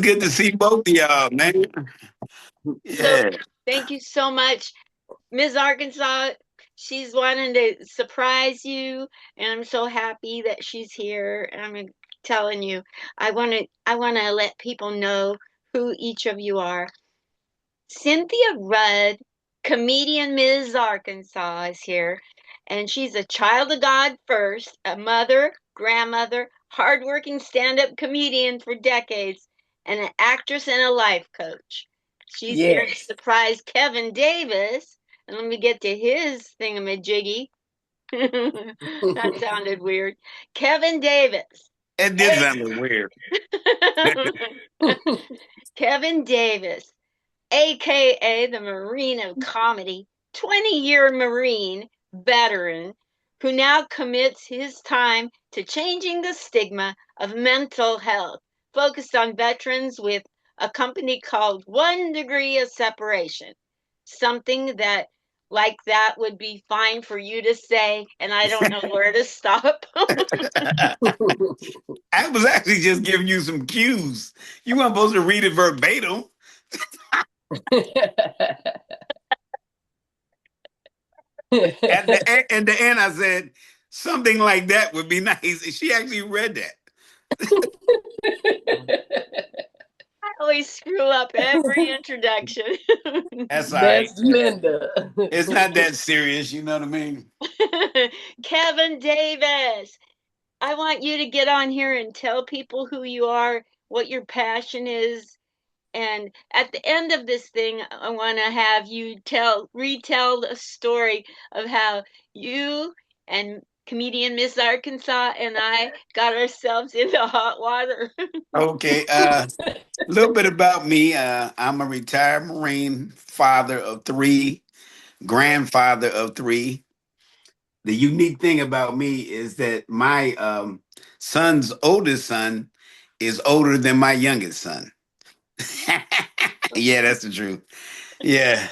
good to see both of y'all, man. So Yeah. thank you so much, Ms. Arkansas. She's wanting to surprise you, and I'm so happy that she's here. And I'm telling you, I want to let people know who each of you are. Cynthia Rudd, comedian Ms. Arkansas, is here, and she's a child of God first, a mother, grandmother, hardworking stand-up comedian for decades, and an actress and a life coach. She's here to Yes. surprise Kevin Davis, and let me get to his thingamajiggy. That sounded weird. Kevin Davis. It did Hey. sound weird. Kevin Davis, aka the Marine of Comedy, 20-year Marine veteran who now commits his time to changing the stigma of mental health, focused on veterans with a company called One Degree of Separation. Something that like that would be fine for you to say, and I don't know where to stop. I was actually just giving you some cues. You weren't supposed to read it verbatim. At the end, I said something like that would be nice. And she actually read that. I always screw up every introduction. That's all right. That's Linda. It's not that serious. You know what I mean? Kevin Davis, I want you to get on here and tell people who you are, what your passion is. And at the end of this thing, I want to have you retell the story of how you and comedian Miss Arkansas and I got ourselves into hot water. Okay. A little bit about me. I'm a retired Marine, father of three, grandfather of three. The unique thing about me is that my son's oldest son is older than my youngest son. Yeah, that's the truth. Yeah.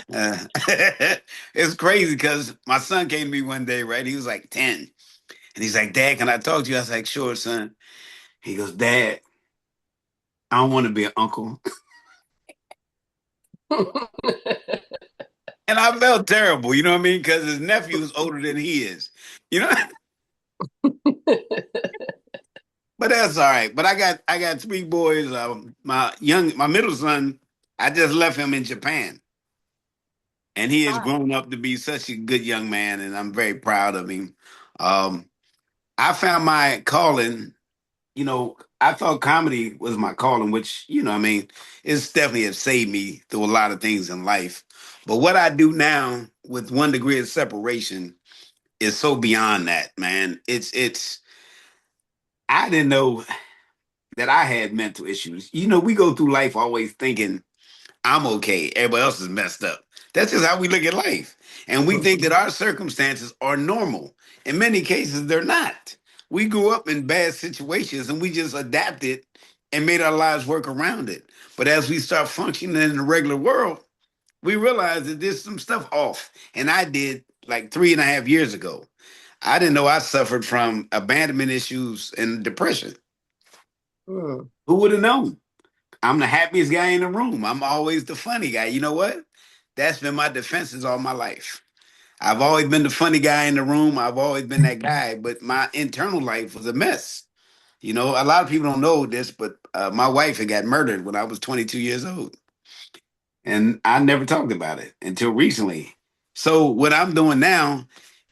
It's crazy because my son came to me one day, right? He was like 10. And he's like, Dad, can I talk to you? I was like, sure, son. He goes, Dad, I don't want to be an uncle. And I felt terrible, you know what I mean? Because his nephew is older than he is. You know? But that's all right. But I got three boys. My middle son, I just left him in Japan. And he has Ah, grown up to be such a good young man, and I'm very proud of him. Um, I found my calling. I thought comedy was my calling, which, I mean, it's definitely has saved me through a lot of things in life. But what I do now with One Degree of Separation is so beyond that, man. It's I didn't know that I had mental issues. We go through life always thinking I'm okay. Everybody else is messed up. That's just how we look at life. And we think that our circumstances are normal. In many cases, they're not. We grew up in bad situations and we just adapted and made our lives work around it. But as we start functioning in the regular world, we realize that there's some stuff off. And I did like 3.5 years ago. I didn't know I suffered from abandonment issues and depression. Mm. Who would have known? I'm the happiest guy in the room. I'm always the funny guy. You know what? That's been my defenses all my life. I've always been the funny guy in the room. I've always been that guy, but my internal life was a mess. A lot of people don't know this, but my wife had got murdered when I was 22 years old. And I never talked about it until recently. So what I'm doing now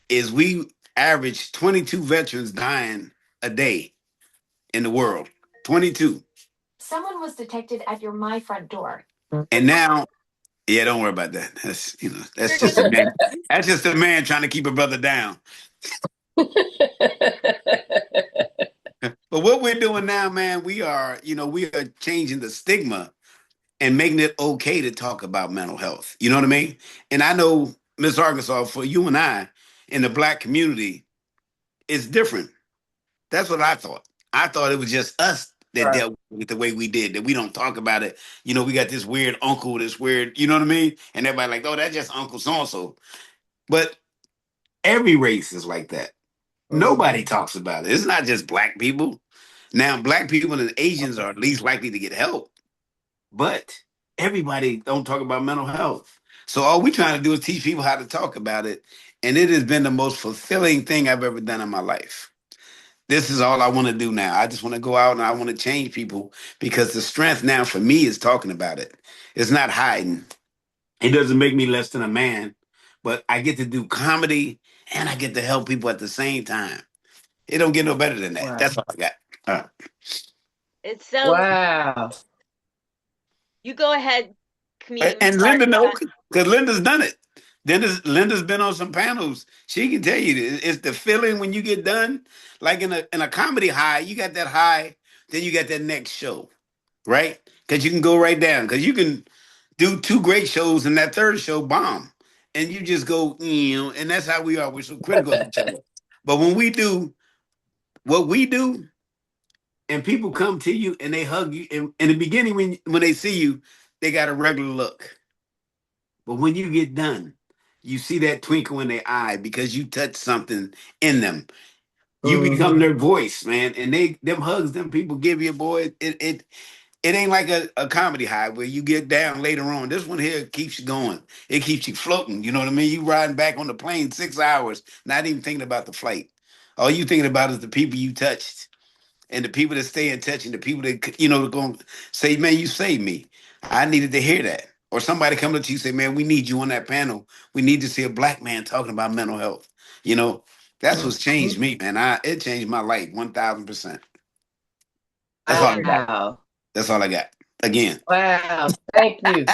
is we average 22 veterans dying a day in the world. 22. Someone was detected at your My Front Door. And now, yeah, don't worry about that. That's you're just gonna a man. That's just a man trying to keep a brother down. But what we're doing now, man, we are changing the stigma and making it okay to talk about mental health. You know what I mean? And I know, Miss Arkansas, for you and I in the black community, it's different. That's what I thought. I thought it was just us that Right. dealt with it the way we did, that we don't talk about it. We got this weird uncle, this weird, you know what I mean? And everybody like, oh, that's just Uncle so and so. But every race is like that. Nobody talks about it. It's not just black people. Now, black people and Asians are least likely to get help. but everybody don't talk about mental health. So all we trying to do is teach people how to talk about it, and it has been the most fulfilling thing I've ever done in my life. This is all I want to do now. I just want to go out and I want to change people because the strength now for me is talking about it. It's not hiding. It doesn't make me less than a man, but I get to do comedy and I get to help people at the same time. It don't get no better than that. Wow. That's all I got. It's so Wow. you go ahead, comedian And Miss Linda knows Arkansas. because Linda's done it. Linda's been on some panels. She can tell you it's the feeling when you get done. Like in a comedy high, you got that high, then you got that next show, right? Because you can go right down. Because you can do two great shows and that third show bomb, and you just go, and that's how we are. We're so critical of each other. But when we do what we do, and people come to you and they hug you, and in the beginning when they see you, they got a regular look. But when you get done, you see that twinkle in their eye because you touch something in them. You become their voice, man. And them hugs, them people give you, boy. It ain't like a comedy high where you get down later on. This one here keeps you going. It keeps you floating. You know what I mean? You riding back on the plane 6 hours, not even thinking about the flight. All you thinking about is the people you touched and the people that stay in touch and the people that going to say, "Man, you saved me." I needed to hear that. Or somebody come up to you and say, "Man, we need you on that panel. We need to see a black man talking about mental health." You know, that's what's changed me, man. It changed my life 1,000%. That's all I got. Wow. That's all I got. Again, Wow. Thank you.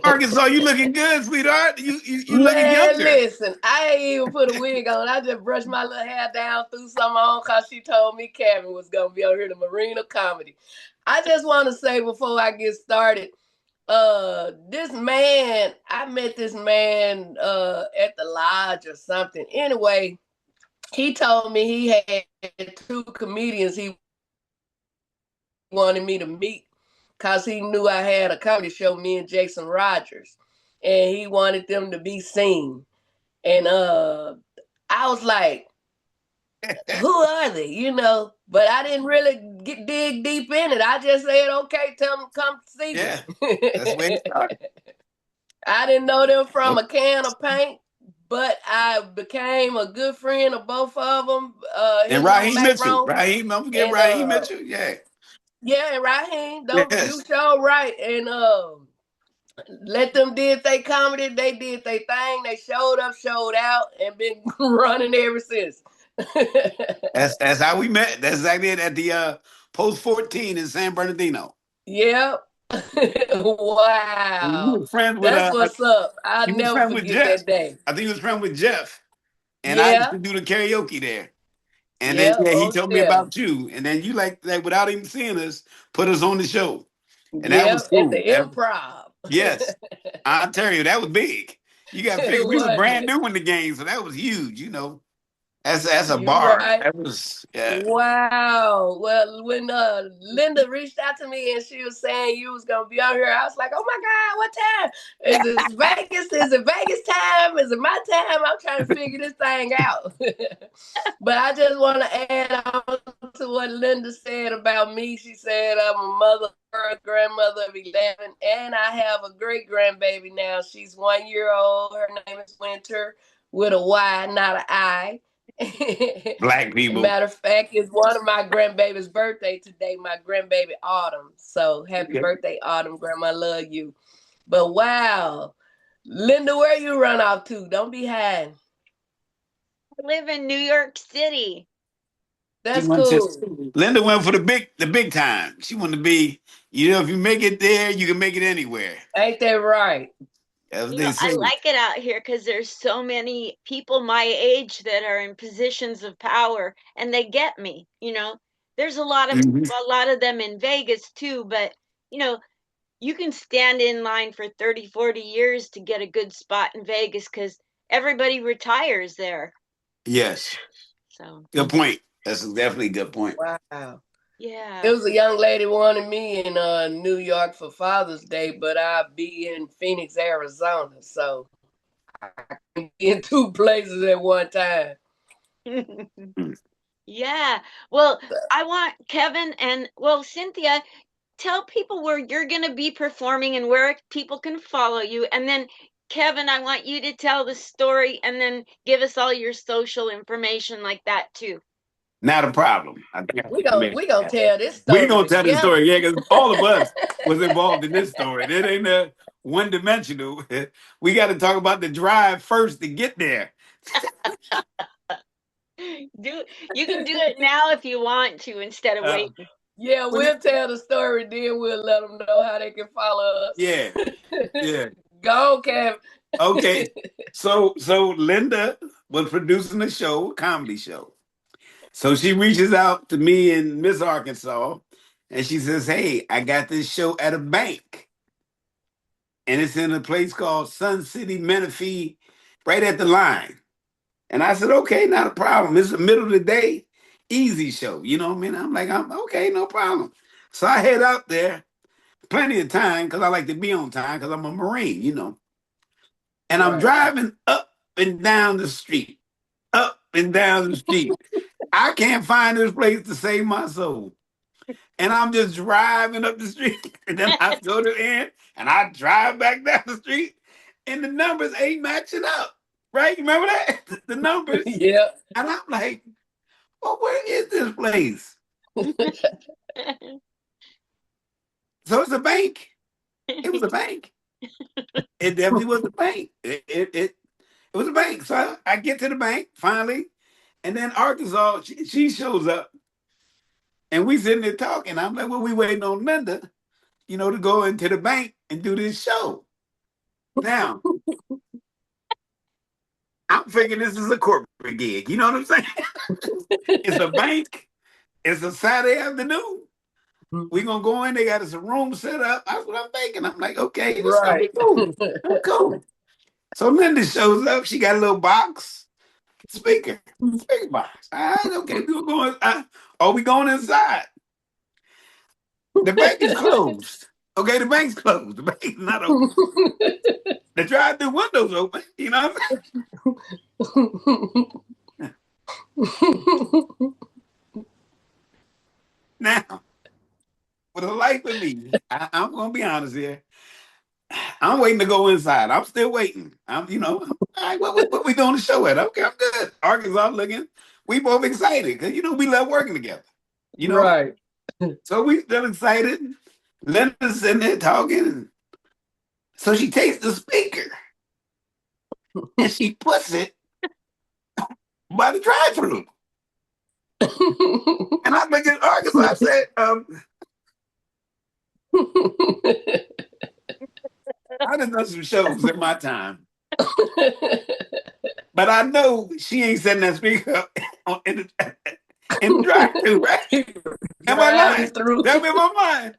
Arkansas, you looking good, sweetheart. You looking Man, younger. listen, I ain't even put a wig on. I just brushed my little hair down, threw some on because she told me Kevin was going to be on here, the Marina Comedy. I just want to say before I get started, this man, I met this man at the lodge or something. Anyway, he told me he had two comedians he wanted me to meet because he knew I had a comedy show, me and Jason Rogers, and he wanted them to be seen. And I was like, who are they? You know, but I didn't really dig deep in it. I just said, okay, tell them come see me. Yeah, that's where it started. I didn't know them from a can of paint, but I became a good friend of both of them. And Raheem Mitchell. Raheem, don't forget Raheem Mitchell. Yeah. Yeah, and Raheem, Yes. you sure right. And let them did they comedy, they did their thing, they showed up, showed out, and been running ever since. That's how we met. That's exactly it at the Post 14 in San Bernardino. Yep. Wow. You were friends with That's what's up. I'll never forget that day. I think he was friends with Jeff. And I used to do the karaoke there. And then he told me about you. And then you like without even seeing us, put us on the show. And that was cool. At the Improv. Yes. I'll tell you, that was big. You got to figure we was brand new in the game, so that was huge, you know. That's a bar. Right. That was Wow. Well, when Linda reached out to me and she was saying you was gonna be on here, I was like, oh my God, what time? Is it Vegas? Is it Vegas time? Is it my time? I'm trying to figure this thing out. But I just want to add on to what Linda said about me. She said I'm a mother, a grandmother of 11, and I have a great grandbaby now. She's 1 year old. Her name is Winter with a Y, not an I. Black people. Matter of fact, it's one of my grandbaby's birthday today, my grandbaby Autumn. So happy birthday, Autumn. Grandma, love you. But wow, Linda, where you run off to? Don't be hiding. I live in New York City. That's cool. Linda went for the big time. She wanted to be, if you make it there, you can make it anywhere. Ain't that right? I like it out here because there's so many people my age that are in positions of power, and they get me. There's a lot of them in Vegas too, but you can stand in line for 30, 40 years to get a good spot in Vegas because everybody retires there. Yes. So good point. That's definitely a good point. Wow. Yeah. It was a young lady wanted me in New York for Father's Day, but I'll be in Phoenix, Arizona. So I can be in two places at one time. Yeah. Well, I want Kevin and Cynthia, tell people where you're going to be performing and where people can follow you. And then, Kevin, I want you to tell the story and then give us all your social information like that too. Not a problem. We gonna tell this story. We're gonna tell the story, yeah, because all of us was involved in this story. It ain't one dimensional. We got to talk about the drive first to get there. You can do it now if you want to instead of waiting. Yeah, we'll tell the story, then we'll let them know how they can follow us. Yeah, yeah. Go, Kevin. Okay, so Linda was producing a show, a comedy show. So she reaches out to me in Miss Arkansas, and she says, "Hey, I got this show at a bank, and it's in a place called Sun City, Menifee, right at the line." And I said, "Okay, not a problem. It's the middle of the day, easy show. You know what I mean?" I'm like, "I'm okay, no problem." So I head out there, plenty of time because I like to be on time because I'm a Marine, you know. And I'm driving up and down the street, up and down the street. I can't find this place to save my soul. And I'm just driving up the street. And then I go to the end and I drive back down the street. And the numbers ain't matching up. Right? You remember that? The numbers? Yeah. And I'm like, well, where is this place? So it's a bank. It was a bank. It definitely was a bank. It was a bank. So I get to the bank finally. And then Arkansas, she shows up. And we sitting there talking. I'm like, well, we waiting on Linda, you know, to go into the bank and do this show. Now, I'm thinking this is a corporate gig. You know what I'm saying? It's a bank. It's a Saturday afternoon. We're going to go in. They got us a room set up. That's what I'm thinking. I'm like, okay, this right. Cool. Cool. So Linda shows up. She got a little box. Speaker box. All right, okay. We were going. Are we going inside? The bank is closed. Okay, the bank's closed. The bank's not open. The drive-through window's open. You know what I'm saying? Now, for the life of me, I'm going to be honest here. I'm waiting to go inside. I'm still waiting. All right, what we doing the show at? Okay, I'm good. Arkansas looking. We both excited because, we love working together. Right. So we still excited. Linda's sitting there talking. So she takes the speaker and she puts it by the drive-through. And I look at Arkansas. I said, I done done some shows in my time. But I know she ain't setting that speaker up in the drive-through, right? Am I lying? Tell me if I'm lying.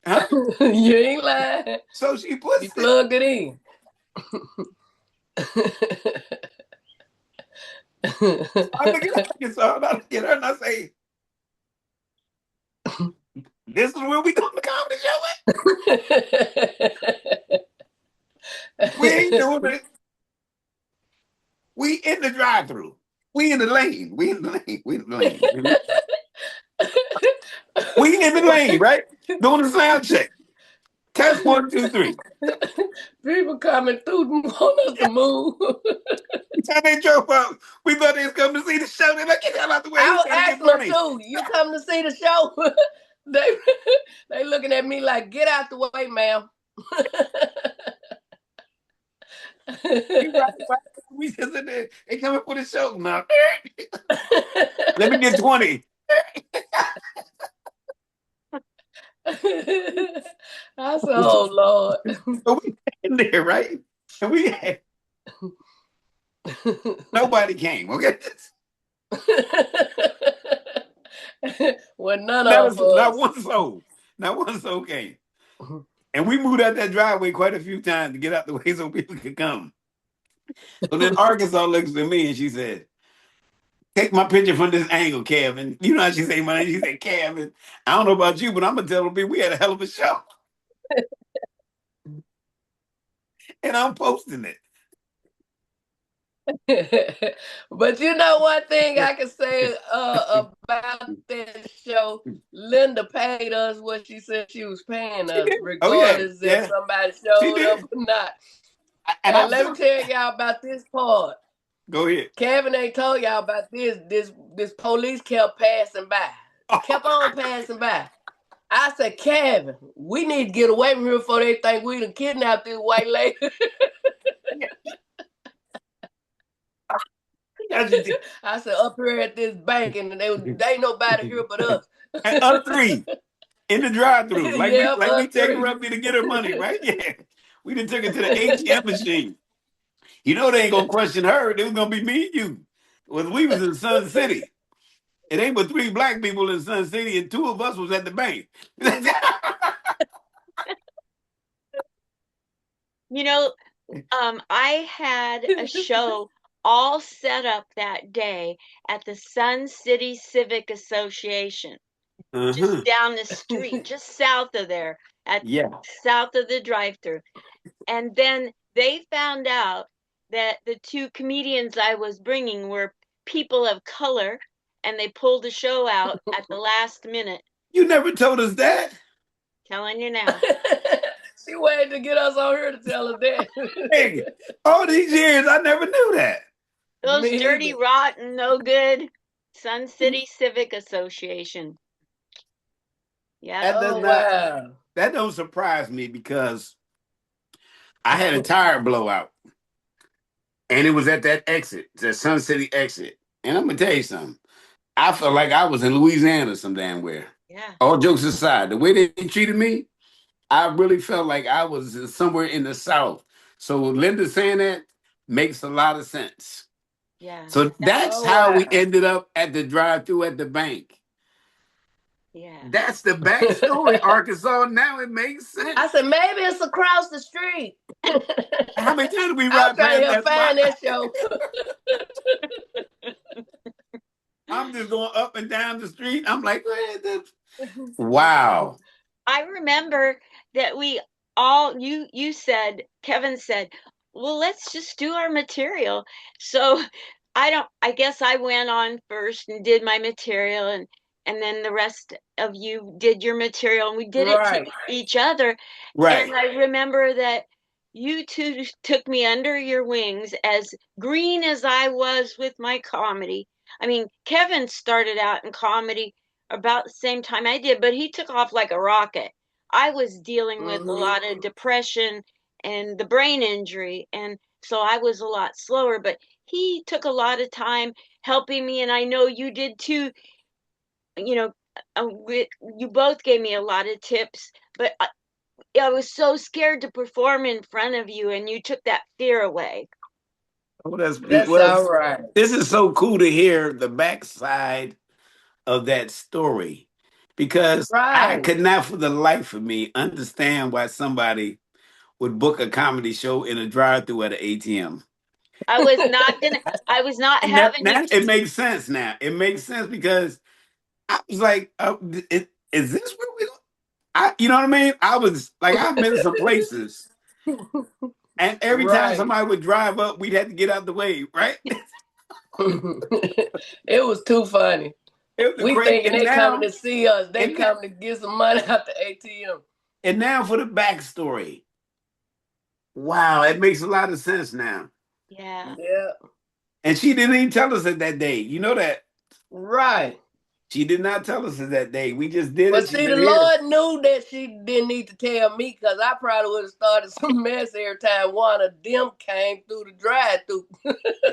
Huh? You ain't lying. So she puts it. Plugged it in. I look at her and I say, this is where we doing the comedy show at? We ain't doing it. We in the drive-through. We in the lane. We in the lane. We in the lane. We in the lane, right? Doing the sound check. Test 1, 2, 3. People coming through want us to move. Time they drove up, we thought they was coming to see the show. They're like, get the hell out the way. I was asking them too. You come to see the show? They looking at me like, get out the way, ma'am. We just in there. They coming for the show now. Let me get 20. I said, oh Lord. So we in there, right? And we had nobody came, okay? Well, none of us. Not one soul. Not one soul came. And we moved out that driveway quite a few times to get out the way so people could come. So then Arkansas looks at me and she said, take my picture from this angle, Kevin. You know how she say my name? She said, Kevin. I don't know about you, but I'm going to tell them we had a hell of a show. And I'm posting it. But you know one thing I can say about that show, Linda paid us what she said she was paying us, Oh yeah, regardless if yeah, somebody she showed up did. or not. And I And let me felt. tell y'all about this part. Go ahead. Kevin ain't told y'all about this. This police kept passing by. Kept on passing by. I said, Kevin, we need to get away from here before they think we done kidnapped this white lady. I said, up here at this bank, and they ain't nobody here but us. And us three in the drive-through, Yeah, like we us taking her three. up there to get her money, right? Yeah, we done took her to the ATM machine. You know they ain't gonna question her. It was gonna be me and you. We was in Sun City. It ain't but 3 black people in Sun City, and 2 of us was at the bank. You know, I had a show all set up that day at the Sun City Civic Association, just down the street, just south of there, at Yeah. south of the drive-through. And then they found out that the 2 comedians I was bringing were people of color, and they pulled the show out at the last minute. You never told us that. Telling you now. She waited to get us on here to tell us that. Hey, all these years, I never knew that. Those Me dirty, either. rotten, no good Sun City Civic Association. Yeah. That does Oh, not. wow. That don't surprise me because I had a tire blowout, and it was at that exit, the Sun City exit. And I'm gonna tell you something. I felt like I was in Louisiana some damn where. Yeah. All jokes aside, the way they treated me, I really felt like I was somewhere in the South. So Linda saying that makes a lot of sense. Yeah. So that's Oh, how we wow. ended up at the drive-through at the bank. Yeah. That's the backstory, Arkansas. Now it makes sense. I said, maybe it's across the street. How many times did we I'm ride trying past to that spot? find that show. I'm just going up and down the street. I'm like, wow. I remember that we all you said, Kevin said, well, let's just do our material. So I guess I went on first and did my material, and then the rest of you did your material, and we did it to Right. each other. Right. And I remember that you 2 took me under your wings, as green as I was with my comedy. I mean, Kevin started out in comedy about the same time I did, but he took off like a rocket. I was dealing with a lot of depression and the brain injury, and so I was a lot slower, but he took a lot of time helping me, and I know you did too. You know, you both gave me a lot of tips, but I was so scared to perform in front of you, and you took that fear away. Oh, That's well, all right. this is so cool to hear the backside of that story because I Right. could not for the life of me understand why somebody would book a comedy show in a drive-through at an ATM. I was not And that, having you. now it makes sense now. It makes sense because I was like, is this where we? You know what I mean? I was like, I've been some places, and every time Right. somebody would drive up, we'd have to get out the way, right? It was too funny. It was We great. thinking they coming to see us. They and, coming to get some money out the ATM. and now for the backstory. Wow, it makes a lot of sense now. Yeah. Yeah. And she didn't even tell us it that day. You know that Right. she did not tell us it that day. We just did But it. She see, the said, "Here." Lord knew that she didn't need to tell me, because I probably would have started some mess every time one of them came through the drive-through.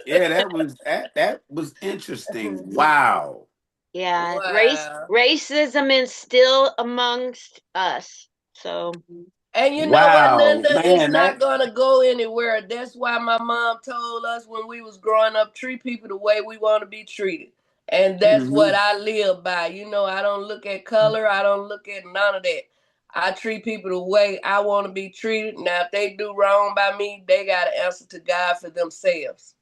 Yeah, that was interesting. Wow. Yeah. Wow. Racism is still amongst us. So And you know what, Wow, Linda? It's man, not that gonna go anywhere. That's why my mom told us when we was growing up, treat people the way we want to be treated. And that's what mhm. I live by. You know, I don't look at color. I don't look at none of that. I treat people the way I want to be treated. Now, if they do wrong by me, they got to answer to God for themselves.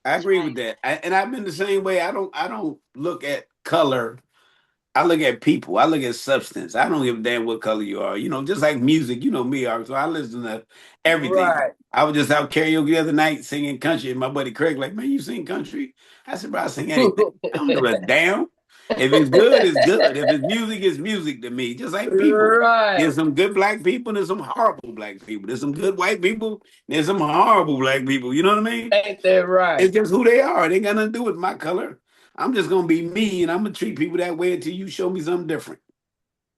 I that's agree right. with that. And I've been the same way. I don't look at color. I look at people. I look at substance. I don't give a damn what color you are. You know, just like music. You know me, so I listen to everything. Right. I was just out karaoke the other night singing country, and my buddy Craig like, man, you sing country? I said, bro, I sing anything. I don't give a damn. If it's good, it's good. If it's music, it's music to me. Just like people. There's Right. some good black people and there's some horrible black people. There's some good white people. There's some horrible black people. You know what I mean? Ain't that right? It's just who they are. It ain't got nothing to do with my color. I'm just gonna be me, and I'm gonna treat people that way until you show me something different.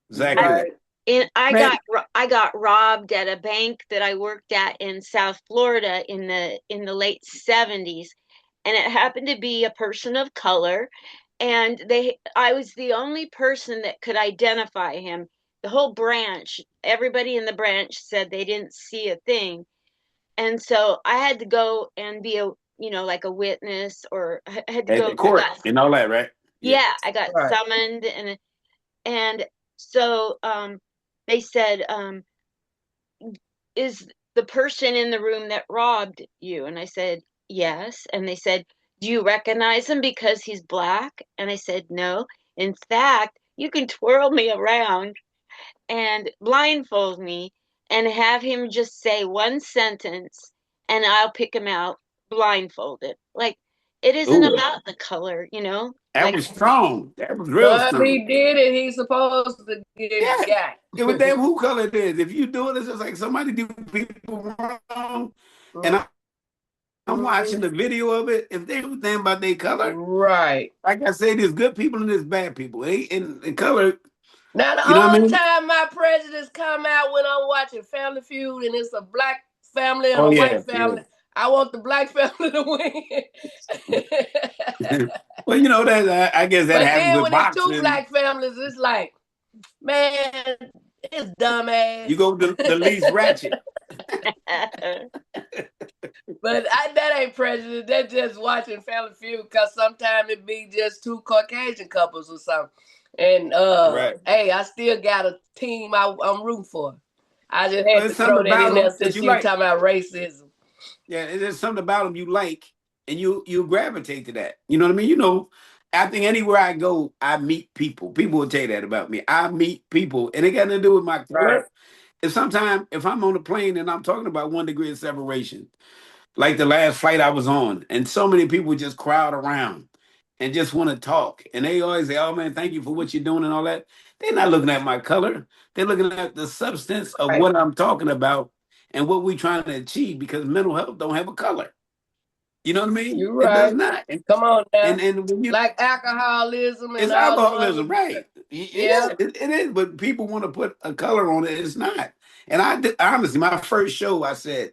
Exactly that. Right. And Man, I got robbed at a bank that I worked at in South Florida in the late 70s, and it happened to be a person of color, and I was the only person that could identify him. The whole branch, everybody in the branch said they didn't see a thing. And so I had to go and be like a witness, or I had to At go. the court and all that, right? Yeah. Yeah, I got right. summoned, and so they said, is the person in the room that robbed you? And I said, yes. And they said, do you recognize him because he's black? And I said, no. In fact, you can twirl me around and blindfold me and have him just say one sentence, and I'll pick him out blindfolded. Like, it isn't Ooh, about the color, that like, was strong. That was real But strong. he did it. He's supposed to Yeah. get got. Give a damn who color it is. If you do it, it's just like somebody do people wrong, and I'm watching the video of it. If they was damn about their color, Right. like I said, there's good people and there's bad people. And color, Now the you know what I only mean? time my prejudice come out when I'm watching Family Feud and it's a black family and Oh a yeah, white family. I want the black family to win. yeah. Well, you know that I guess that But happens then with when it's two boxing. black families, it's like, man, it's dumbass. You go to the least ratchet. But that ain't prejudice. That's just watching Family Feud because sometimes it be just two Caucasian couples or something. And Right. hey, I still got a team I'm rooting for. I just Well, had to there's throw something that about in there them that since you you were like. talking about racism. Yeah, there's something about them you like, and you gravitate to that. You know what I mean? You know, I think anywhere I go, I meet people. People will tell you that about me. I meet people, and it got nothing to do with my Right. color. And sometimes if I'm on a plane and I'm talking about 1 degree of separation, like the last flight I was on, and so many people just crowd around and just want to talk. And they always say, oh man, thank you for what you're doing and all that. They're not looking at my color. They're looking at the substance of Right. what I'm talking about and what we're trying to achieve, because mental health don't have a color. You know what I mean? You're It does right. not. And Come on now. and when you, Like alcoholism and it's all the alcoholism, other. right? Yeah. Yeah, it is. But people want to put a color on it. It's not. And I did, honestly, my first show, I said,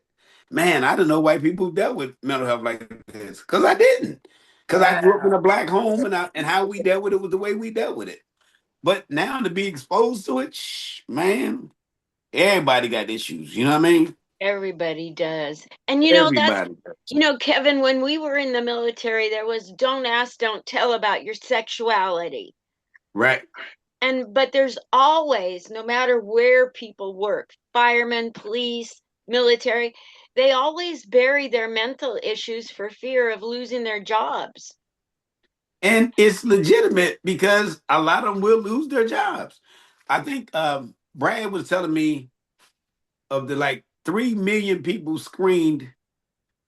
man, I didn't know white people dealt with mental health like this, because I didn't. Because I grew up in Wow. a black home, and how we dealt with it was the way we dealt with it. But now to be exposed to it, man, everybody got issues. You know what I mean? Everybody does. And Everybody. Kevin, when we were in the military, there was don't ask, don't tell about your sexuality. Right. But there's always, no matter where people work, firemen, police, military, they always bury their mental issues for fear of losing their jobs. And it's legitimate because a lot of them will lose their jobs. I think Brad was telling me of the like 3 million people screened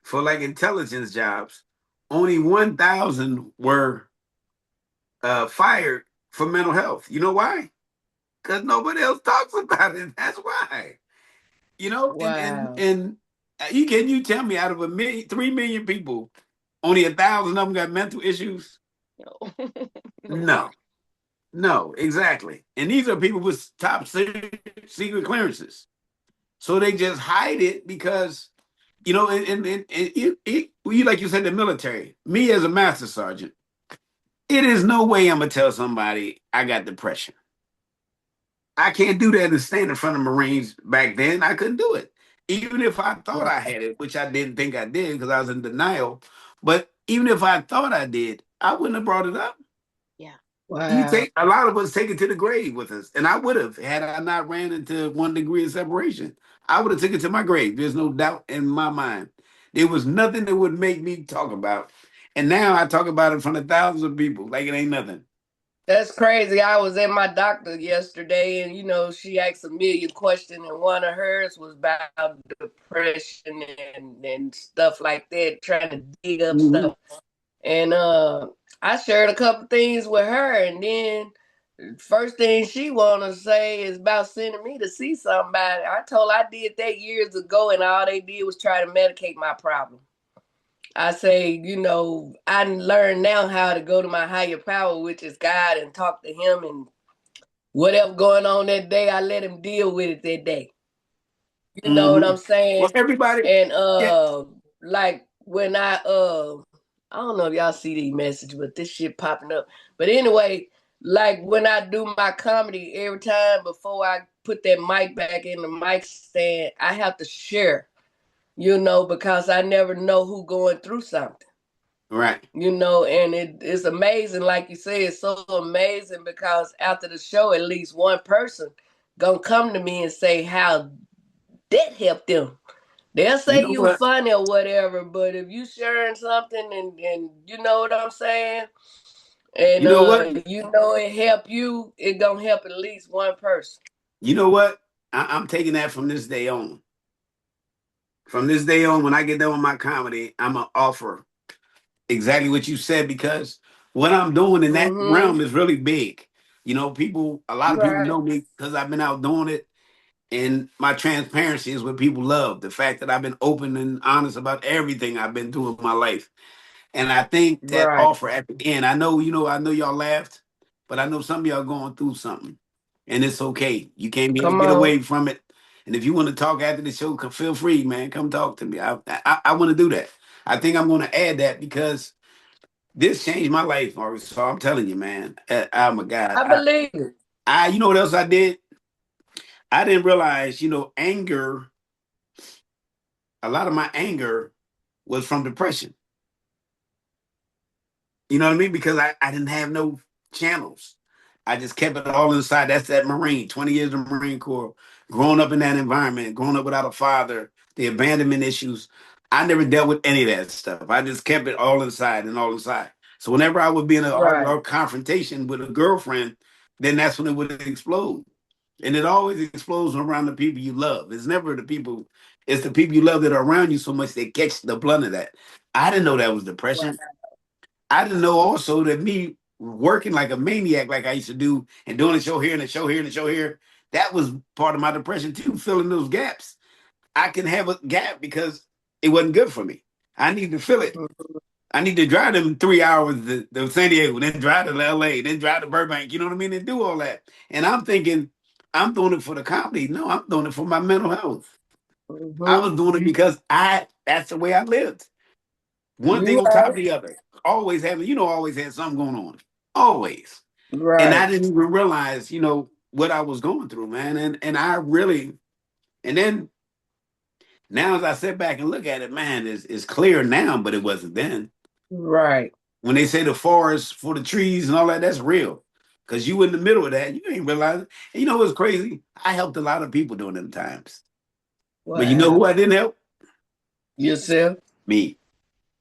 for like intelligence jobs, only 1,000 were fired for mental health. You know why? Because nobody else talks about it. That's why. You know, Wow. and you tell me out of 3 million people, only 1,000 of them got mental issues? No. No, exactly. And these are people with top secret clearances. So they just hide it because, you like you said, the military, me as a master sergeant, it is no way I'm going to tell somebody I got depression. I can't do that and stand in front of Marines back then. I couldn't do it. Even if I thought I had it, which I didn't think I did because I was in denial. But even if I thought I did, I wouldn't have brought it up. Yeah. Wow. A lot of us take it to the grave with us. And I would have, had I not ran into 1 degree of separation. I would have taken it to my grave. There's no doubt in my mind. There was nothing that would make me talk about. And now I talk about it in front of thousands of people like it ain't nothing. That's crazy. I was at my doctor yesterday, and she asked a million questions, and one of hers was about depression and stuff like that, trying to dig up Mhm. stuff. And I shared a couple things with her, and then first thing she wanna say is about sending me to see somebody. I told her I did that years ago, and all they did was try to medicate my problem. I say, I learned now how to go to my higher power, which is God, and talk to Him, and whatever going on that day, I let Him deal with it that day. You know what I'm Mhm. Well, saying? everybody, And yeah, like when I don't know if y'all see these messages, but this shit popping up. But anyway, like when I do my comedy, every time before I put that mic back in the mic stand, I have to share, because I never know who going through something. right. And it's amazing, like you say, it's so amazing because after the show, at least one person gonna come to me and say how that helped them. They'll You say know you what? funny or whatever, but if you sharing something and you know what I'm saying, and You know what? it help you, it gonna help at least one person. You know what? I'm taking that from this day on. From this day on, when I get done with my comedy, I'm gonna offer exactly what you said because what I'm doing in that Mm-hmm. realm is really big. A lot of people Right. know me because I've been out doing it, and my transparency is what people love. The fact that I've been open and honest about everything I've been through in my life. And I think that Right. offer at the end, I know y'all laughed, but I know some of y'all going through something. And it's okay. You can't be able to Come get on. away from it. And if you want to talk after the show, feel free, man. Come talk to me. I want to do that. I think I'm going to add that because this changed my life, Maurice. So I'm telling you, man. Oh my God. I believe it. You know what else I did? I didn't realize, anger, a lot of my anger was from depression. You know what I mean? Because I didn't have no channels. I just kept it all inside. That's that Marine, 20 years of Marine Corps, growing up in that environment, growing up without a father, the abandonment issues. I never dealt with any of that stuff. I just kept it all inside and all inside. So whenever I would be in an argument Right. or confrontation with a girlfriend, then that's when it would explode. And it always explodes around the people you love. It's never the people, it's the people you love that are around you so much they catch the blunt of that. I didn't know that was Right. depression. I didn't know also that me working like a maniac, like I used to do, and doing a show here and a show here and a show here, that was part of my depression too, filling those gaps. I can have a gap because it wasn't good for me. I need to fill it. Mhm. I need to drive them 3 hours to San Diego, then drive to LA, then drive to Burbank, you know what I mean, and do all that. And I'm thinking, I'm doing it for the comedy. No, I'm doing it for my mental health. I Mhm. was doing it because that's the way I lived. One thing You on top of right. the other. Always had something going on. Always. And I Right. didn't even realize, what I was going through, man. And I really, and then now as I sit back and look at it, man, it's clear now, but it wasn't then. Right. When they say the forest for the trees and all that, that's real. Cause you in the middle of that, you ain't realizing. And you know what's crazy? I helped a lot of people during them times. But you know Wow. who I didn't help? Yourself. Me.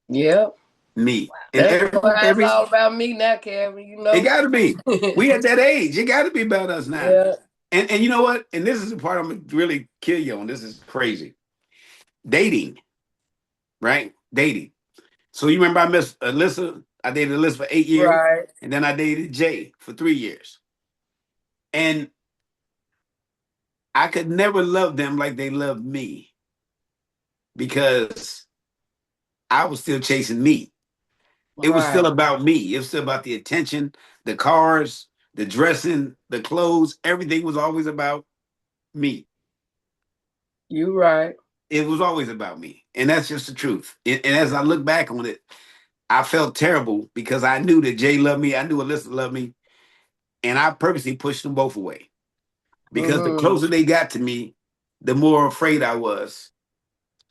Yep. Me. And That's every why it's every all about me now, Kevin. it gotta be. We at that age. It gotta be about us now. Yeah. And you know what? And this is the part I'm gonna really kill you on. This is crazy. Dating, right? Dating. So you remember I missed Alyssa? I dated Alyssa for 8 years, Right. and then I dated Jay for 3 years. And I could never love them like they loved me because I was still chasing me. It was still Right. about me. It was still about the attention, the cars, the dressing, the clothes. Everything was always about me. You right. It was always about me. And that's just the truth. And as I look back on it, I felt terrible because I knew that Jay loved me. I knew Alyssa loved me. And I purposely pushed them both away because the Mm-hmm. closer they got to me, the more afraid I was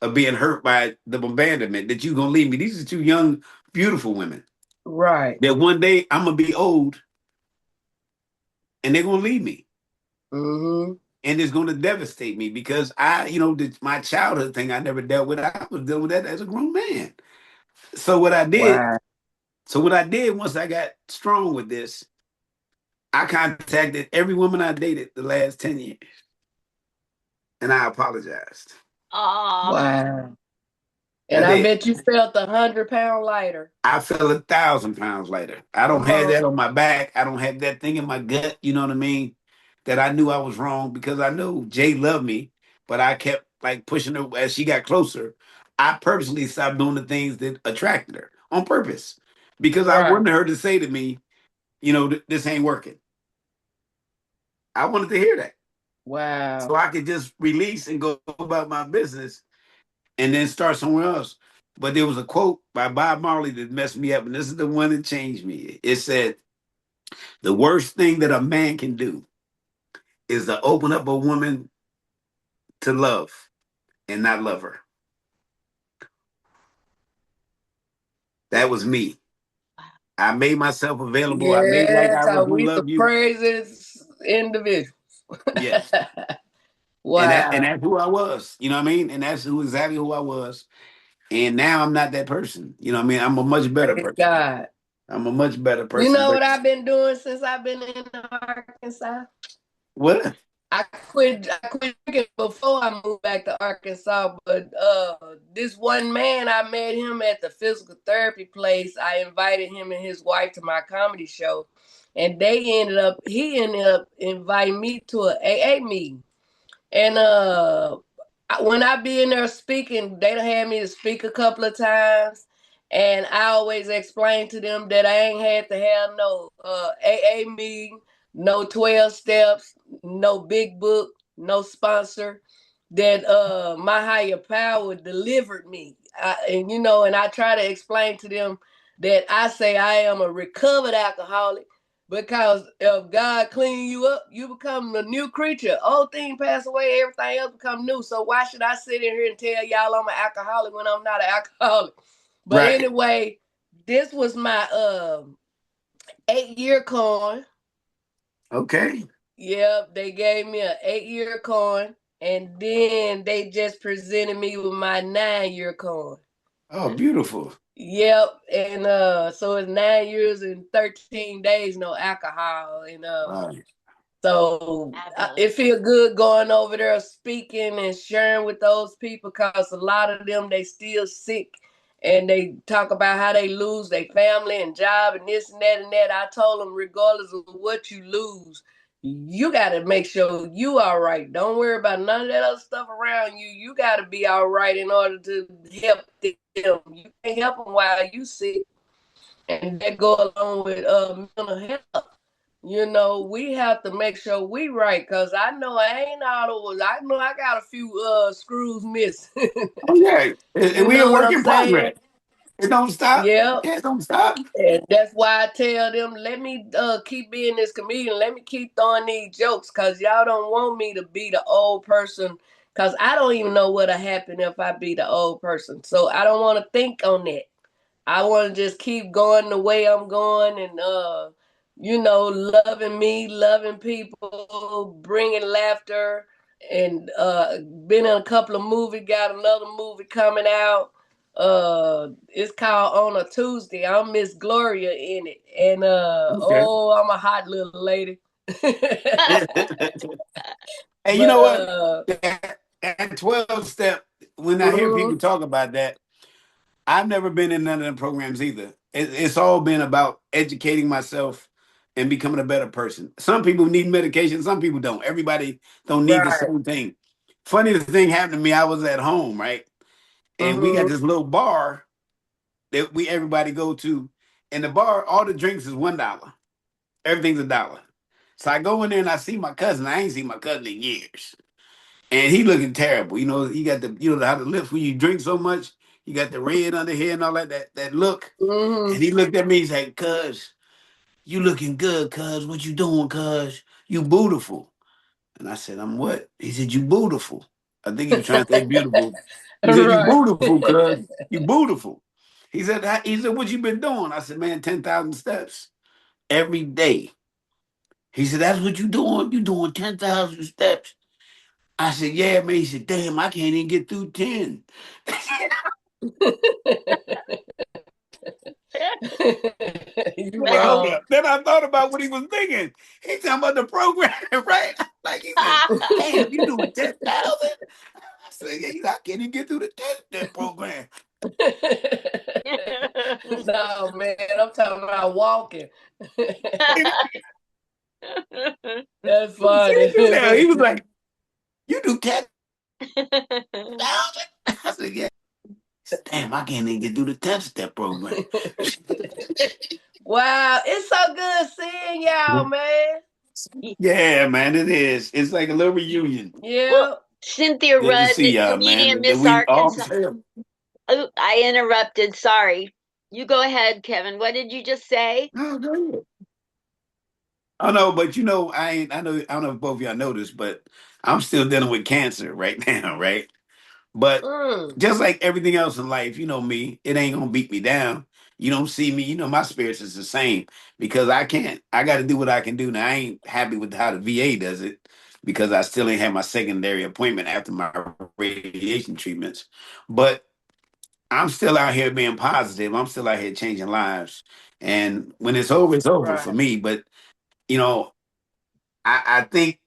of being hurt by the abandonment that you're going to leave me. These are two young, beautiful women Right. that one day I'm going to be old and they're going to leave me. Mm-hmm. And it's going to devastate me because my childhood thing I never dealt with. I was dealing with that as a grown man. So what I did, Wow. so what I did once I got strong with this, I contacted every woman I dated the last 10 years, and I apologized. Oh, Wow. I And I did. bet you felt 100 pounds lighter. I feel 1,000 pounds later. I don't Come have that on. on my back. I don't have that thing in my gut. You know what I mean? That I knew I was wrong because I knew Jay loved me, but I kept like pushing her as she got closer. I purposely stopped doing the things that attracted her on purpose because I Right. wanted her to say to me, you know, this ain't working. I wanted to hear that so Wow. I could just release and go about my business and then start somewhere else. But there was a quote by Bob Marley that messed me up, and this is the one that changed me. It said, the worst thing that a man can do is to open up a woman to love and not love her. That was me. I made myself available. I made like Yeah, I was cause gonna we the love you. craziest individuals. Yes. And Wow. that's who I was. You know what I mean? And that's exactly who I was. And now I'm not that person. You know what I mean? I'm a much better Praise person. God. I'm a much better You person. know But what I've been doing since I've been in Arkansas? what? I quit drinking before I moved back to Arkansas, but this one man, I met him at the physical therapy place. I invited him and his wife to my comedy show, and he ended up inviting me to a AA meeting. And when I be in there speaking, they done had me to speak a couple of times. And I always explain to them that I ain't had to have no AA meeting, no 12 steps, no big book, no sponsor. That my higher power delivered me. And I try to explain to them that I say I am a recovered alcoholic because if God clean you up, you become a new creature. Old thing pass away, everything else become new. So why should I sit in here and tell y'all I'm an alcoholic when I'm not an alcoholic? But Right. anyway, this was my 8-year coin. Okay. Yep, they gave me an 8-year coin, and then they just presented me with my 9-year coin. Oh, beautiful. Yep, and so it's 9 years and 13 days, no alcohol, and Right. so fabulous. it feel good going over there speaking and sharing with those people because a lot of them they still sick and they talk about how they lose their family and job and this and that and that. I told them regardless of what you lose, you got to make sure you all right. Don't worry about none of that other stuff around you. You got to be all right in order to help them. You can't help them while you sick, and that go along with mental health. We have to make sure we right because I know I ain't all over. I know I got a few screws missing. Oh yeah. And You we a know what work I'm in saying? progress. It don't stop. Yeah. Yeah, it don't stop. And that's why I tell them, let me keep being this comedian. Let me keep throwing these jokes because y'all don't want me to be the old person because I don't even know what'll happen if I be the old person. So I don't want to think on that. I want to just keep going the way I'm going and, loving me, loving people, bringing laughter, and been in a couple of movies, got another movie coming out. It's called On a Tuesday. I'm Miss Gloria in it. And, Okay. I'm a hot little lady. And you But, know what? At 12 step, when I hear people mhm, talk about that, I've never been in none of them programs either. It's all been about educating myself and becoming a better person. Some people need medication, some people don't. Everybody don't need the right. same thing. Funny thing happened to me. I was at home, right? And we got Mhm, this little bar that we everybody go to. And the bar, all the drinks is $1. Everything's $1. So I go in there and I see my cousin. I ain't seen my cousin in years. And he looking terrible. He got how the lips when you drink so much, you got the red under here and all that look. And mhm. he looked at me, he said, cuz, you looking good, cuz. What you doing, cuz? You beautiful. And I said, I'm what? He said, you beautiful. I think he was trying to say beautiful. He said, you Right. beautiful, cuz. You beautiful. He said, what you been doing? I said, man, 10,000 steps every day. He said, that's what you doing? You doing 10,000 steps. I said, yeah, man. He said, damn, I can't even get through 10. You Like, hold wrong. up. Then I thought about what he was thinking. He talking about the program, right? Like he said, damn, you doing 10,000? I said, yeah, I can't even get through the test that program. No, man, I'm talking about walking. That's funny. He was like, you do 10,000? I said, yeah. He said, damn, I can't even get through the 10-step program. Wow, it's so good seeing y'all, man. Yeah, man, it is. It's like a little reunion. Yeah. Well, Cynthia Good to Rudd, see y'all, comedian man. That Miss we all Arkansas. Oh, I interrupted. Sorry. You go ahead, Kevin. What did you just say? Oh, go ahead. Oh no, but I know I don't know if both of y'all know this, but I'm still dealing with cancer right now, right? But just like everything else in life, you know me, it ain't gonna beat me down. You don't see me, my spirits is the same because I gotta do what I can do. Now I ain't happy with how the VA does it because I still ain't had my secondary appointment after my radiation treatments. But I'm still out here being positive. I'm still out here changing lives. And when it's over for Right. me. But you know, I think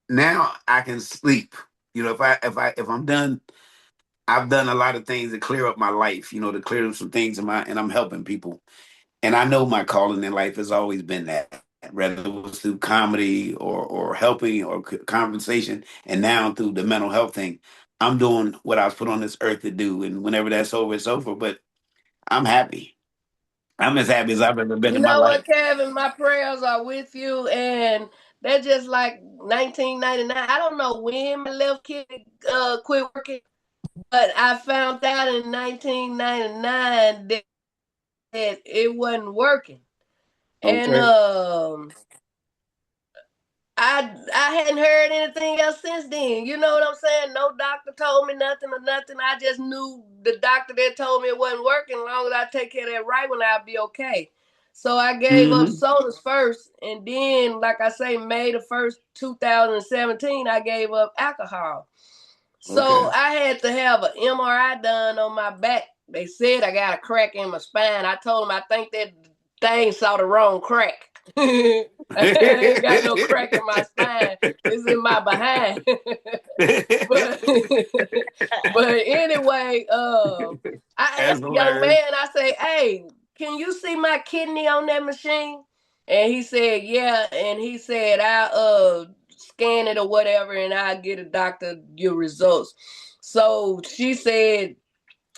now I can sleep. If I'm done, I've done a lot of things to clear up my life, to clear up some things and I'm helping people. And I know my calling in life has always been that, whether it was through comedy or helping or conversation, and now through the mental health thing. I'm doing what I was put on this earth to do. And whenever that's over, it's over. But I'm happy. I'm as happy as I've ever been You in my know what, life. Kevin? My prayers are with you, and they're just like 1999. I don't know when my left kidney quit working, but I found out in 1999 that it wasn't working, and Okay. I hadn't heard anything else since then. You know what I'm saying? No doctor told me nothing or nothing. I just knew the doctor that told me it wasn't working. As long as I take care of that right one, I'll be okay. So I gave up Hmm. sodas first, and then, like I say, May the 1st, 2017, I gave up alcohol. So Okay. I had to have an MRI done on my back. They said I got a crack in my spine. I told them I think that thing saw the wrong crack. I ain't got no crack in my spine. It's in my behind. but but anyway, I That's asked the young hilarious. man, I say, hey, can you see my kidney on that machine? And he said, yeah. And he said, I'll scan it or whatever, and I'll get a doctor your results. So she said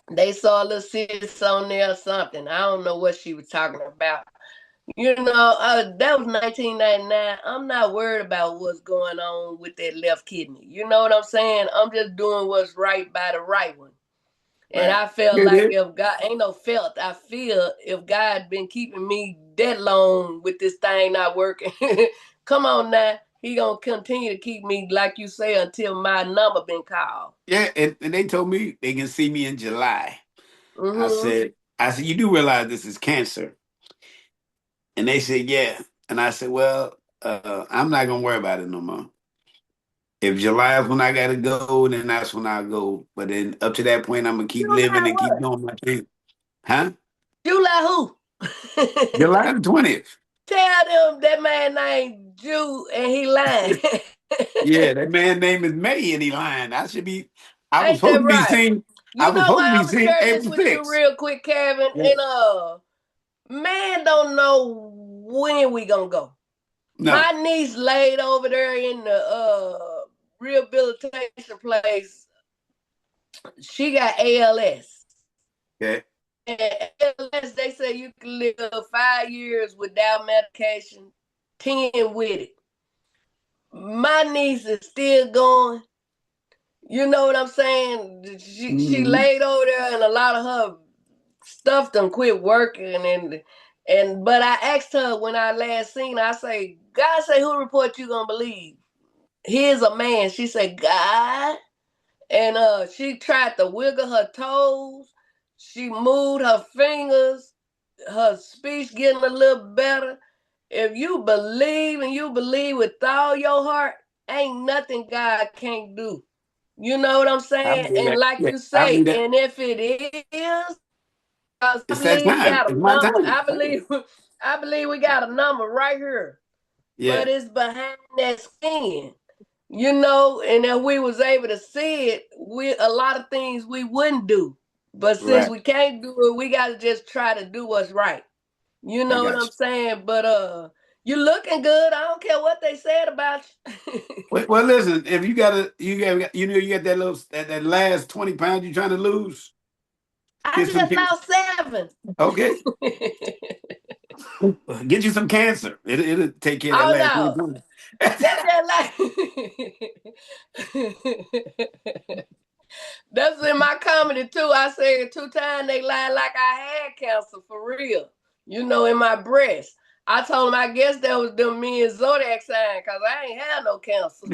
they saw a little cyst on there or something. I don't know what she was talking about. That was 1999. I'm not worried about what's going on with that left kidney. You know what I'm saying? I'm just doing what's right by the right one. And Right. I felt It like is. if God ain't no felt, I feel if God been keeping me that long with this thing not working, come on now, he gonna continue to keep me like you say until my number been called. Yeah, and they told me they can see me in July. I Mm-hmm. said, I said, you do realize this is cancer? And they said, yeah. And I said, well, I'm not gonna worry about it no more. If July is when I gotta go, then that's when I go. But then up to that point, I'm gonna keep living July and keep what? doing my thing. Huh? July who? July the 20th. Tell them that man named Jew and he lying. Yeah, that man name is May and he lying. I was Ain't supposed that to be right? seen. I You was know supposed to what? be I'm gonna seen share this April with you 6th. real quick, Kevin. Yeah. And man don't know when we gonna go. No. My niece laid over there in the rehabilitation place. She got ALS. Okay. And ALS, they say you can live 5 years without medication, 10 with it. My niece is still going. You know what I'm saying? She Hmm. laid over there, and a lot of her stuff done quit working. And but I asked her when I last seen her, I say, God say, who report you gonna believe? Here's a man. She said, God. And she tried to wiggle her toes. She moved her fingers. Her speech getting a little better. If you believe and you believe with all your heart, ain't nothing God can't do. You know what I'm I saying? believe And that. like Yeah, you I say, believe that. and if it is, I It's that believe we time. got It's a my number. time. I believe we got a number right here. Yeah. But it's behind that skin. You know, and if we was able to see it, we a lot of things we wouldn't do. But since Right. we can't do it, we gotta just try to do what's right. You I know what got I'm you. saying? But you looking good. I don't care what they said about you. Well, listen, if you got you got that little that last 20 pounds you're trying to lose, I get some just lost 7. okay. Get you some cancer. It'll take care of that Oh last 20 no. pounds. That's That's in my comedy too. I said 2 times they lied like I had cancer for real. You know, in my breast. I told them I guess that was them me and Zodiac sign because I ain't had no cancer.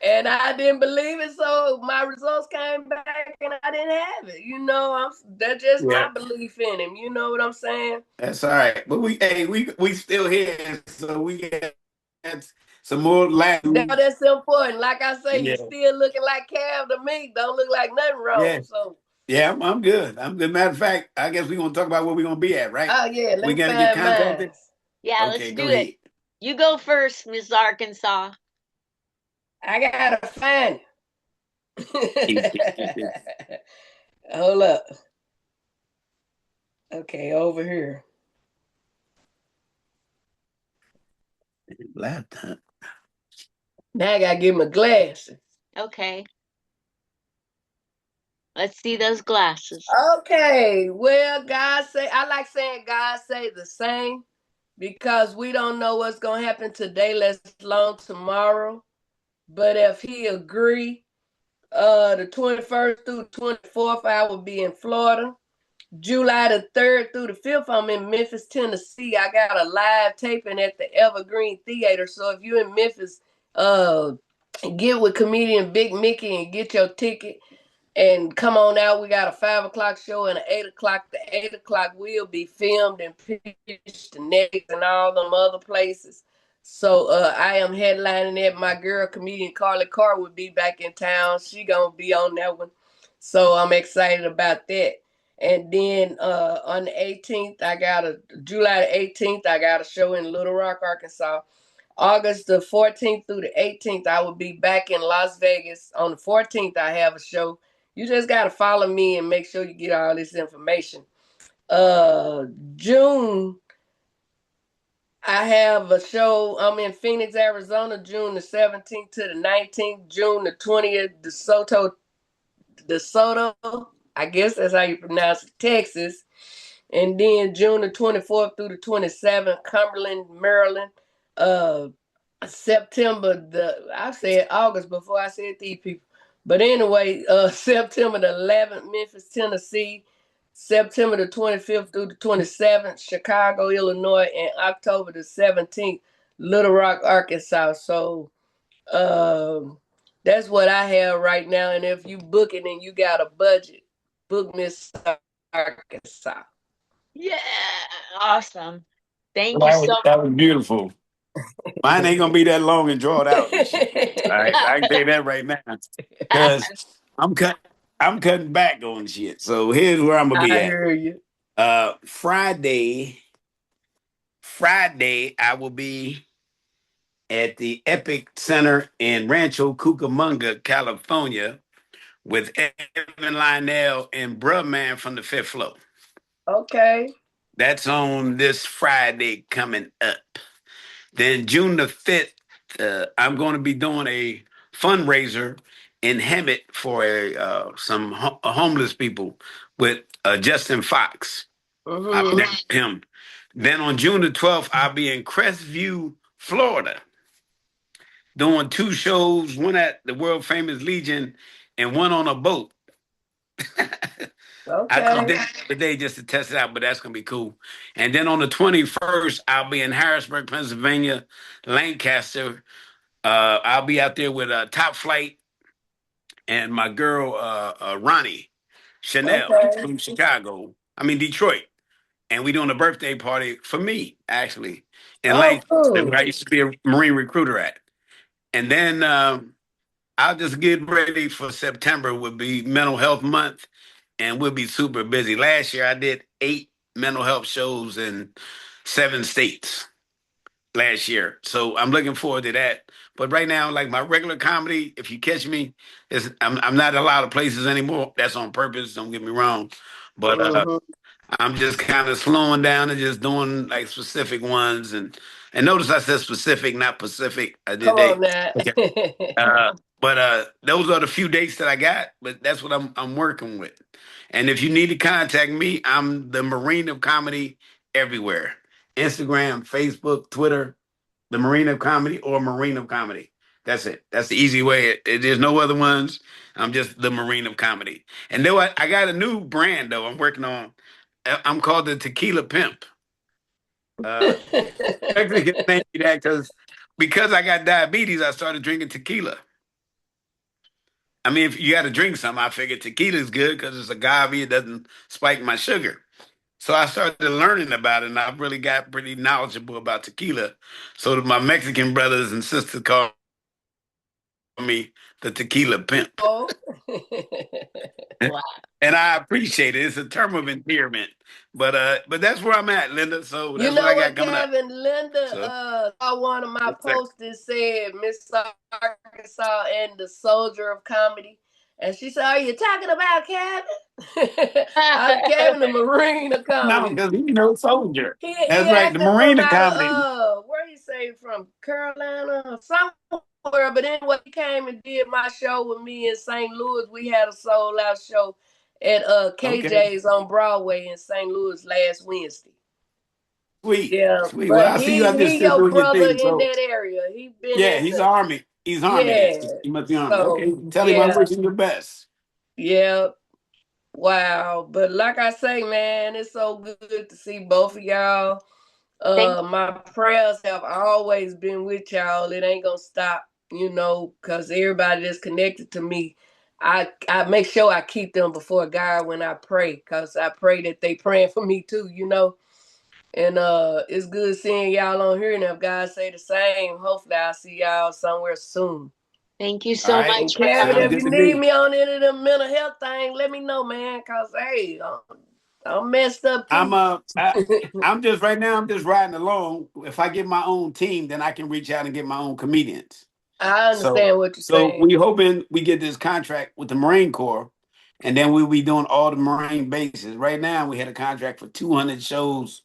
And I didn't believe it, so my results came back and I didn't have it. You know, that's just Yeah, my belief in him. You know what I'm saying? that's all right. But we still here, so we got some more laughs. That's important. Like I say, you Yeah, still looking like Cav to me. Don't look like nothing yeah, wrong. So, yeah. I'm good. I'm good. Matter of fact, I guess we're gonna talk about where we're gonna be at, right? oh yeah, let We me gotta get find contacted. mine. Yeah, let's Okay, do go it. ahead. You go first, Miss Arkansas. I gotta find it. Hold up. Okay, over here. Laptop. Now I gotta get my glasses. Okay. Let's see those glasses. Okay, well, God say I like saying God say the same because we don't know what's gonna happen today, let alone tomorrow. But if he agree, the 21st through the 24th, I will be in Florida. July the 3rd through the 5th, I'm in Memphis, Tennessee. I got a live taping at the Evergreen Theater. So if you're in Memphis, get with comedian Big Mickey and get your ticket. And come on out. We got a 5 o'clock show and an 8 o'clock. The 8 o'clock will be filmed and pitched to Netflix and all them other places. So I am headlining it. My girl comedian Carly Carr will be back in town. She gonna be on that one. So I'm excited about that. And then on the 18th, July the 18th, I got a show in Little Rock, Arkansas. August the 14th through the 18th, I will be back in Las Vegas. On the 14th, I have a show. You just got to follow me and make sure you get all this information. June, I have a show. I'm in Phoenix, Arizona, June the 17th to the 19th. June the 20th, DeSoto, I guess that's how you pronounce it, Texas. And then June the 24th through the 27th, Cumberland, Maryland. I said August before I said these people. But anyway, September the 11th, Memphis, Tennessee. September the 25th through the 27th, Chicago, Illinois, and October the 17th, Little Rock, Arkansas. So that's what I have right now. And if you book it and you got a budget, book Miss Arkansas. Yeah, awesome. Thank you so That was beautiful. Mine ain't gonna be that long and draw it out and shit. All right, I can say that right now because I'm I'm cutting back on shit. So here's where I'm gonna be I at. hear you. Friday, I will be at the Epic Center in Rancho Cucamonga, California, with Evan Lionel and Bruh Man from the Fifth Floor. Okay. That's on this Friday coming up. Then June the 5th, I'm going to be doing a fundraiser in Hemet for some homeless people with Justin Fox. I'll be there with him. Then on June the 12th, I'll be in Crestview, Florida, doing 2 shows, one at the world famous Legion and one on a boat. I Okay. did today just to test it out, but that's gonna be cool. And then on the 21st, I'll be in Harrisburg, Pennsylvania, Lancaster. I'll be out there with Top Flight and my girl Ronnie Chanel Okay. from Chicago. I mean Detroit. And we doing a birthday party for me, actually, in Oh, Lancaster, cool. where I used to be a Marine recruiter at. And then I'll just get ready for September. Would be Mental Health Month, and we'll be super busy. Last year, I did 8 mental health shows in 7 states last year, so I'm looking forward to that. But right now, like my regular comedy, if you catch me, I'm not a lot of places anymore. That's on purpose. Don't get me wrong, but Mhm. I'm just kind of slowing down and just doing like specific ones. And notice I said specific, not Pacific. I did Come on they. now. Okay. But those are the few dates that I got. But that's what I'm working with. And if you need to contact me, I'm the Marine of Comedy everywhere: Instagram, Facebook, Twitter, the Marine of Comedy or Marine of Comedy. That's it. That's the easy way. There's no other ones. I'm just the Marine of Comedy. And though I got a new brand though, I'm working on. I'm called the Tequila Pimp. Actually, can thank you that because I got diabetes, I started drinking tequila. I mean, if you got to drink something, I figured tequila is good because it's agave. It doesn't spike my sugar. So I started learning about it, and I've really got pretty knowledgeable about tequila. So that my Mexican brothers and sisters call me the Tequila Pimp. Oh. Wow. And I appreciate it. It's a term of endearment. But that's where I'm at, Linda. So You that's what know I got what, coming up. Kevin? Linda So saw one of my what's that? posts that said Miss Arkansas and the Soldier of Comedy. And she said, "Are you talking about Kevin?" I'm Kevin, the Marine of No, Comedy. because you know soldier. He That's right. The actually from Marine of out Comedy. of where he say from Carolina or somewhere, but anyway, he came and did my show with me in St. Louis. We had a sold out show at Okay. KJ's on Broadway in St. Louis last Wednesday. Sweet. Yeah, Sweet. Well, but I see you out there he still your doing your brother thing. in So that area. He been yeah, in he's the Army. He's Army then. yeah. He must be Army. So Okay. Tell him I'm yeah, wishing you the best. yeah. Wow. But like I say, man, it's so good to see both of y'all. My prayers have always been with y'all. It ain't gonna stop, because everybody that's connected to me, I make sure I keep them before God when I pray, because I pray that they praying for me too. And it's good seeing y'all on here. And if God say the same, hopefully I'll see y'all somewhere soon. Thank you All so right. And much for Kevin, coming. Sounds if good you to need me. me on any of them mental health things, let me know, man. Cause hey, I'm messed up I'm too. I'm just right now. I'm just riding along. If I get my own team, then I can reach out and get my own comedians. I So understand what you're so saying. we hoping we get this contract with the Marine Corps, and then we'll be doing all the Marine bases. Right now, we had a contract for 200 shows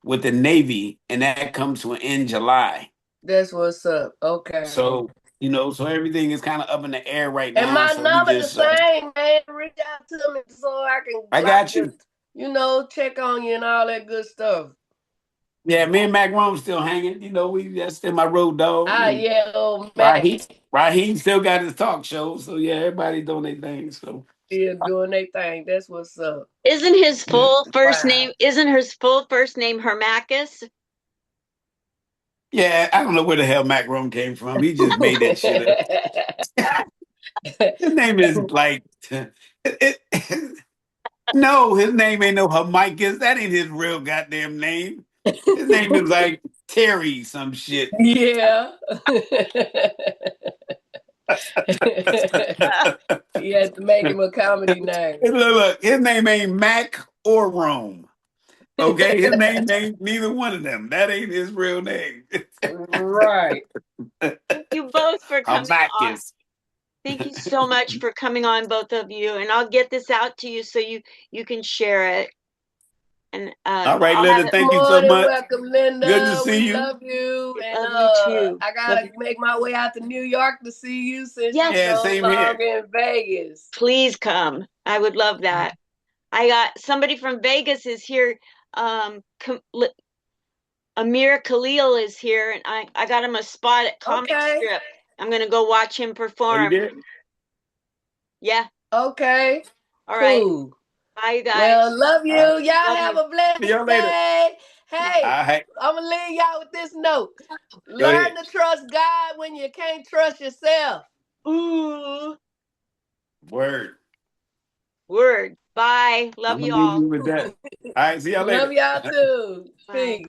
with the Navy, and that comes to an end July. That's what's up. Okay. So so everything is kind of up in the air right And now. my So we number the just same, man. Reach out to me so I I can got you. check on you and all that good stuff. Yeah, me and Mac Rome still hanging. That's still my road dog. And Yeah, old Mac Raheem still got his talk show. So yeah, everybody doing their thing. So still doing their thing. That's what's up. Isn't his yeah. full first Wow. name? Isn't his full first name Hermacus? Yeah, I don't know where the hell Mac Rome came from. He just made that shit up. His name is like no, his name ain't no Hermicus. That ain't his real goddamn name. His name is like Terry some shit. Yeah. You had to make him a comedy name. Look, his name ain't Mac or Rome. Okay, his name ain't neither one of them. That ain't his real name. Right. Thank you both for coming on. Hermacus. Thank you so much for coming on, both of you. And I'll get this out to you so you can share it. And All right, I'll Linda, have it. thank you More so than much. welcome, Linda. Good to see We you. love you. And Love you too. I gotta make my way out to New York to see you since Yes. you're Yeah, no same here. longer in Vegas. Please come. I would love that. I got somebody from Vegas is here. Amir Khalil is here, and I got him a spot at Comic Strip. I'm gonna go watch him Oh, you perform. did? Yeah. Okay. All right. Cool. Bye, guys. Well, love you. All right. Y'all Love have you. a blessed See y'all later. day. Hey, All right. I'm gonna leave y'all with this note. Go Learn ahead. to trust God when you can't trust yourself. Ooh. Word. Word. Bye. Love I'm you gonna leave all. you with that. All right, see y'all later. Love y'all too. Bye. Peace.